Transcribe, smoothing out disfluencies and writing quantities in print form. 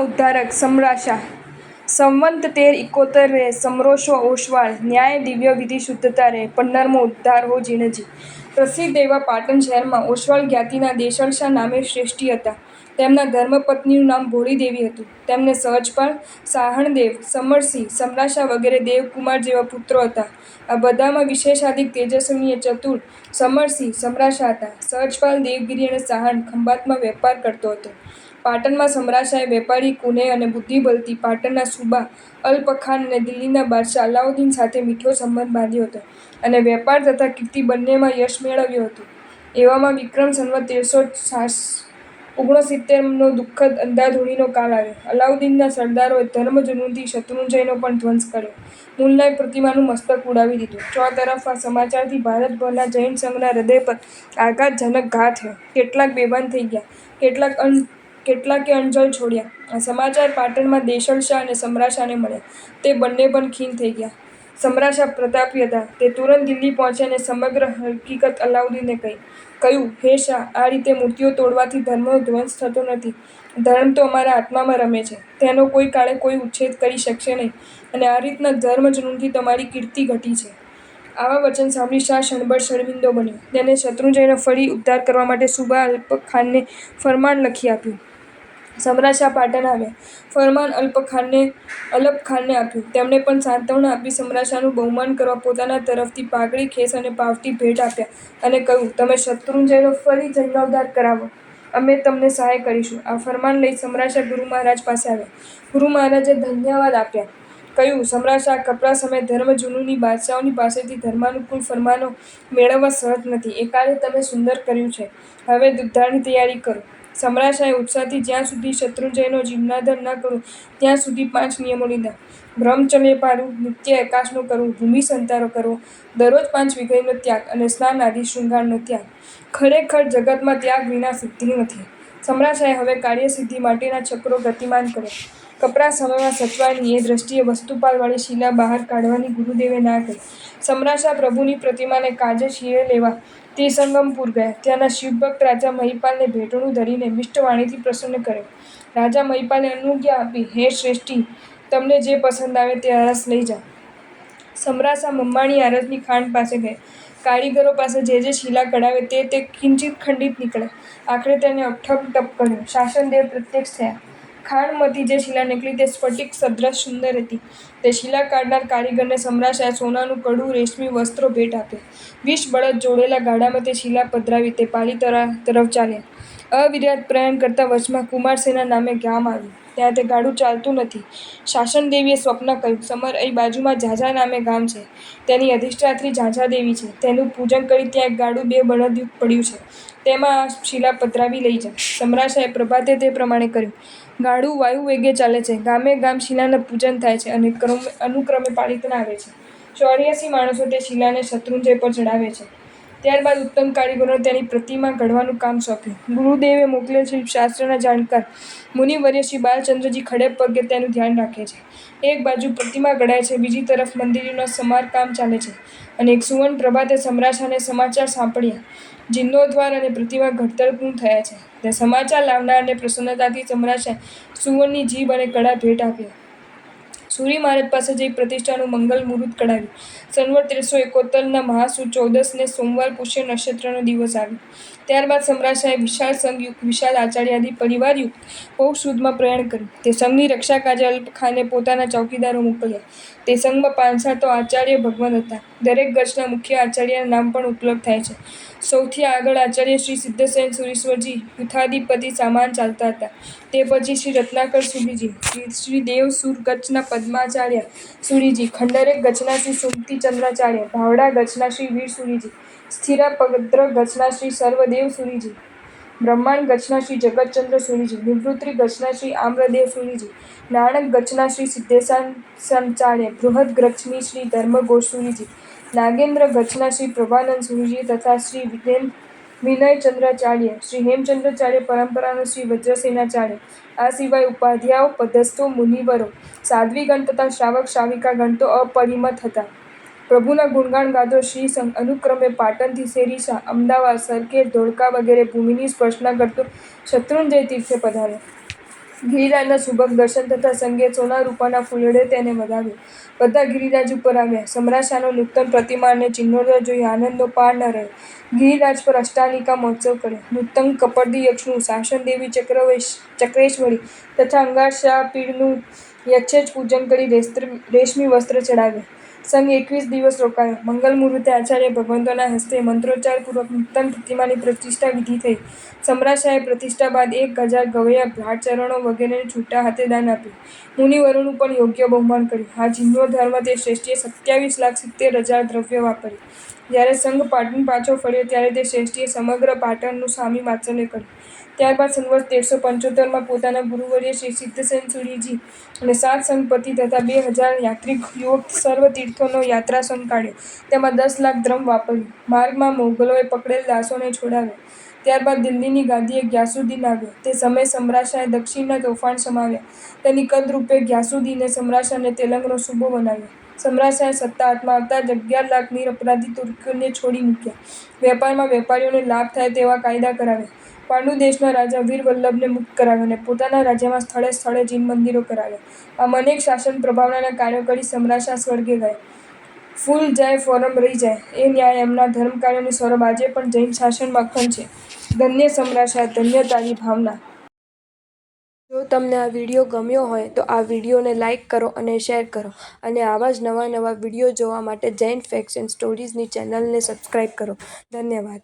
ઉદ્ધારક સમરાશા સંવંત 1371 સમરોષો ઓશવાળ ન્યાય દિવ્ય વિધિ શુદ્ધતા રે 15મો ઉદ્ધાર હો જીણજી। પ્રસિદ્ધ એવા પાટણ શહેરમાં ઓશવાળ જ્ઞાતિના દેશળશા નામે શ્રેષ્ઠી હતા। તેમના ધર્મપત્નીનું નામ ભોળીદેવી હતું। તેમને સહજપાલ, સાહણદેવ, સમરસિંહ, સમરાશા વગેરે દેવકુમાર જેવા પુત્રો હતા। આ બધામાં વિશેષાધિક તેજસ્વી ચતુર સમરસિંહ સમરાશા હતા। સહજપાલ દેવગિરી અને સાહણ ખંભાતમાં વેપાર કરતો હતો। પાટણમાં સમરાશાએ વેપારી કુનેહ અને બુદ્ધિબળથી પાટણના સુબા અલ્પખાન અને દિલ્હીના બાદશાહ અલાઉદ્દીન સાથે મીઠો સંબંધ બાંધ્યો હતો અને વેપાર તથા કીર્તિ બંનેમાં યશ મેળવ્યું હતું। એવામાં વિક્રમ સંવત 1369નો દુઃખદ અંધાધૂંધીનો કાળ આવ્યો। અલાઉદ્દીનના સરદારોએ ધર્મ જુનૂનથી શત્રુંજયનો પણ ધ્વંસ કર્યો, મૂલનાય પ્રતિમાનું મસ્તક ઉડાવી દીધું। ચોતરફ આ સમાચારથી ભારતભરના જૈન સંઘના હૃદય પર આઘાતજનક ઘા થયો। કેટલાક બેભાન થઈ ગયા, કેટલાકે અંજળ છોડ્યા। આ સમાચાર પાટણમાં દેશળશા અને સમરાશાને મળ્યા, તે બંને પણ ખીન થઈ ગયા। સમરાશા પ્રતાપી હતા, તે તુરંત દિલ્હી પહોંચ્યા અને સમગ્ર હકીકત અલાઉદ્દીનને કહ્યું, હે શાહ, આ રીતે મૂર્તિઓ તોડવાથી ધર્મનો ધ્વંસ થતો નથી। ધર્મ તો અમારા આત્મામાં રમે છે, તેનો કોઈ કાળે કોઈ ઉચ્છેદ કરી શકશે નહીં અને આ રીતના ધર્મ જુનૂનથી તમારી કીર્તિ ઘટી છે। આવા વચન સાંભળી શાહ ક્ષણભર શરમિંદો બન્યો। તેને શત્રુંજયનો ફરી ઉદ્ધાર કરવા માટે સુબા અલ્પખાનને ફરમાન લખી આપ્યું। સમરાશા પાટણ આવ્યા, ફરમાન અલપખાનને આપ્યું। તેમણે પણ સાંત્વના આપી સમરાશાનું બહુમાન કરવા પોતાના તરફથી પાઘડી, ખેસ અને પાવટી ભેટ આપ્યા અને કહ્યું, તમે શત્રુંજયનો ફરી જન્મોદ્ધાર કરાવો, અમે તમને સહાય કરીશું। આ ફરમાન લઈ સમરાશા ગુરુ મહારાજ પાસે આવ્યા। ગુરુ મહારાજે ધન્યવાદ આપ્યા, કહ્યું, સમરાશા, આ કપરા સમયે ધર્મ જુનૂની બાદશાહોની પાસેથી ધર્માનુકૂળ ફરમાનો મેળવવા સહજ નથી। એ કાર્ય તમે સુંદર કર્યું છે, હવે ઉદ્ધારની તૈયારી કરો। સમરાશાએ ઉત્સાહથી જ્યાં સુધી શત્રુંજયનો જીર્ણોદ્ધાર ન કરું ત્યાં સુધી 5 નિયમો લીધા। બ્રહ્મચર્ય પાળવું, નિત્ય એકાસનું કરવું, ભૂમિ સંતારો કરવો, દરરોજ 5 વીઘઈનો ત્યાગ અને સ્નાન આદિ શૃંગારનો ત્યાગ। ખરેખર જગતમાં ત્યાગ વિના સિદ્ધિ નથી। સમરાશાએ હવે કાર્યસિદ્ધિ માટેના ચક્રો ગતિમાન કર્યા। કપરા સમયમાં સચવાય નહીં એ દ્રષ્ટિએ વસ્તુપાલવાળી શિલા બહાર કાઢવાની ગુરુદેવે ના કહી। સમરાશા પ્રભુની પ્રતિમાને કાજે શિરે લેવા ત્રિસંગમપુર ગયા। ત્યાંના શિવભક્ત રાજા મહિપાલને ભેટોણું ધરીને મિષ્ટ વાણીથી પ્રસન્ન કર્યો। રાજા મહિપાલે અનુજ્ઞા આપી, હે શ્રેષ્ઠી, તમને જે પસંદ આવે તે આરસ લઈ જાઓ। સમરાશા મમ્માણી આરસની ખાણ પાસે ગયા। કારીગરો પાસે જે શિલા કઢાવે તે કિંચિત ખંડિત નીકળે। આખરે તેને ઠપ ઠપ કર્યો। શાસનદેવ પ્રત્યક્ષ થયા। ખાણમાંથી જે શિલા નીકળી તે સ્ફટિક સદ્રશ સુંદર હતી। તે શિલા કાઢનાર કારીગરને સમરાશાએ સોનાનું કડું, રેશમી વસ્ત્રો ભેટ આપ્યા। 20 બળદ જોડેલા ગાડામાં તે શિલા પધરાવી તે પાલીતાણા તરફ ચાલ્યા। અવિરત પ્રયાણ કરતા વચમાં કુમારસેના નામે ગામ આવ્યું, ત્યાં તે ગાડું ચાલતું નથી। શાસનદેવીએ સ્વપ્ન કહ્યું, સમર, અહીં બાજુમાં ઝાઝા નામે ગામ છે, તેની અધિષ્ઠાત્રી ઝાઝાદેવી છે, તેનું પૂજન કરી ત્યાં એક ગાડું 2 બળદયુક્ત પડ્યું છે, તેમાં આ શિલા પધરાવી લઈ જા। સમરાશાએ પ્રભાતે તે પ્રમાણે કર્યું। ગાડું વાયુવેગે ચાલે છે, ગામે ગામ શિલાના પૂજન થાય છે અને અનુક્રમે પાલીતાણા આવે છે। 84 માણસો તે શિલાને શત્રુંજય પર ચડાવે છે। ત્યારબાદ ઉત્તમ કારીગરોને તેની પ્રતિમા ઘડવાનું કામ સોંપ્યું। ગુરુદેવે મોકલેલ શિલ્પશાસ્ત્રના જાણકાર મુનિવર્ય શ્રી બાલચંદ્રજી ખડે પગે તેનું ધ્યાન રાખે છે। એક બાજુ પ્રતિમા ઘડાય છે, બીજી તરફ મંદિરોના સમારકામ ચાલે છે અને એક સુવર્ણ પ્રભાતે સમરાશાને સમાચાર સાંપડ્યા, જીર્ણોદ્ધાર અને પ્રતિમા ઘડતર પૂર્ણ થયા છે। તે સમાચાર લાવનારને પ્રસન્નતાથી સમરાશાએ સુવર્ણની જીભ અને કડા ભેટ આપ્યા। સુરી મહારાજ પાસે જઈ પ્રતિષ્ઠાનું મંગલ મુહૂર્ત કઢાવ્યું। સંવત 1371ના મહાસુદ 14ને સોમવાર પુષ્ય નક્ષત્રનો દિવસ આવ્યો। ત્યારબાદ સમરાશાએ વિશાળ સંઘયુક્ત, વિશાળ આચાર્યાદિ પરિવારયુક્ત બહુ સુદમાં પ્રયાણ કર્યું। તે સંઘની રક્ષા કાજે અલ્પખાને પોતાના ચોકીદારો મોકલ્યા। તે સંઘમાં 500 તો આચાર્ય ભગવંત હતા। દરેક ગજના મુખ્ય આચાર્યના નામ પણ ઉપલબ્ધ થાય છે। સૌથી આગળ આચાર્ય શ્રી સિદ્ધસેન સુરીશ્વરજી યુથાધિપતિ સામાન ચાલતા હતા। તે પછી શ્રી રત્નાકર સુરીજી, શ્રી દેવસુર ગચના પદ્માચાર્ય સુરીજી, ખંડરેક ગચના શ્રી સુમતિચંદ્રાચાર્ય, ભાવડા ગચના શ્રી વીરસુરીજી, સ્થિરાપદ્ર ગચના શ્રી સર્વદેવ સુરીજી, બ્રહ્માંડ ગચના શ્રી જગતચંદ્ર સુરીજી, નિવૃત્તિ ગચના શ્રી આમ્રદેવ સુરીજી, નાણક ગચના શ્રી સિદ્ધેશાચાર્ય, બૃહદ ગચની શ્રી ધર્મઘોષ સુરીજી, નાગેન્દ્ર ગચના શ્રી પ્રભાનંદ સુરીજી તથા શ્રી વિનયચંદ્રાચાર્ય, શ્રી હેમચંદ્રાચાર્ય પરંપરાના શ્રી વજ્રસેનાચાર્ય, આ સિવાય ઉપાધ્યાયો, પદસ્થો, મુનિવરો, સાધ્વીગણ તથા શ્રાવક શ્રાવિકાગણ તો અપરિમિત હતા। પ્રભુના ગુણગાન ગાતો શ્રી સંઘ અનુક્રમે પાટણથી શેરીશા, અમદાવાદ, સરખેજ, ધોળકા વગેરે ભૂમિની સ્પર્શના કરતો શત્રુંજય તીર્થે પધાર્યો। ગિરિરાજના શુભમ દર્શન થતાં સંઘે સોના રૂપાના ફૂલડે તેને વધાવ્યો. બધા ગિરિરાજ ઉપર આવ્યા. સમરાશાનો નૂતન પ્રતિમા અને જીર્ણોદ્ધાર જોઈ આનંદનો પાર ન રહ્યો. ગિરિરાજ પર અષ્ટાનિકા મહોત્સવ કર્યો. નૂતન કપર્દી યક્ષનું, શાસન દેવી ચક્રેશ્વરી તથા અંગારસા પીડનું યથેચ્છ પૂજન કરી રેશમી વસ્ત્ર ચડાવ્યા. સંઘ 21 દિવસ રોકાયો. મંગલ મુહૂર્તે આચાર્ય ભગવંતોના હસ્તે મંત્રોચ્ચારપૂર્વક નૂતન પ્રતિમાની પ્રતિષ્ઠા વિધિ થઈ. સમરાશાએ પ્રતિષ્ઠા બાદ 1000 ગવૈયા, ભાટ, ચરણો વગેરેને છૂટા હાથે દાન આપ્યું. મુનિવરોનું પણ યોગ્ય બહુમાન કર્યું. આ જીર્ણોદ્ધારમાં તે શ્રેષ્ઠીએ 27,70,000 દ્રવ્ય વાપર્યું. જ્યારે સંઘ પાટણ પાછો ફર્યો ત્યારે તે શ્રેષ્ઠીએ સમગ્ર પાટણનું સ્વામી વાત્સલ્ય કર્યું. ત્યારબાદ સંવત 1375માં પોતાના ગુરુવર્ય શ્રી સિદ્ધસેન સૂરીજી અને 7 સંઘપતિ તથા 2000 યાત્રિક યુવક સર્વ તીર્થોનો યાત્રા સંઘ કાઢ્યો. તેમાં 10 લાખ દ્રવ્ય વાપર્યું. માર્ગમાં મોગલોએ પકડેલ દાસોને છોડાવ્યા. ત્યારબાદ દિલ્હીની ગાદીએ ગ્યાસુદ્દીન આવ્યો. તે સમયે સમરાશાએ દક્ષિણના તોફાન શમાવ્યા. તેની કદરૂપે ગ્યાસુદ્દીને સમરાશાને તેલંગનો સૂબો બનાવ્યો. સમરાશાએ સત્તા હાથમાં આવતા જ 11 લાખ નિરપરાધી તુર્કોને છોડી મૂક્યા. વેપારમાં વેપારીઓને લાભ થાય તેવા કાયદા કરાવ્યા. પાંડુ દેશના રાજા વીરવલ્લભને મુક્ત કરાવ્યો અને પોતાના રાજ્યમાં સ્થળે સ્થળે જૈન મંદિરો કરાવ્યા. આમ અનેક શાસન પ્રભાવના કાર્યો કરી સમરાશા સ્વર્ગે ગયા. ફૂલ જાય ફોરમ રહી જાય એ ન્યાય એમના ધર્મ કાર્યોની સૌરભ આજે પણ જૈન શાસનમાં અખંડ છે. ધન્ય સમરાશા, ધન્ય તારી ભાવના. જો તમને આ વિડીયો ગમ્યો હોય તો આ વિડીયોને લાઇક કરો અને શેર કરો અને આવા જ નવા વિડીયો જોવા માટે જૈન ફેક્ટ્સ એન્ડ સ્ટોરીઝની ચેનલને સબસ્ક્રાઈબ કરો. ધન્યવાદ.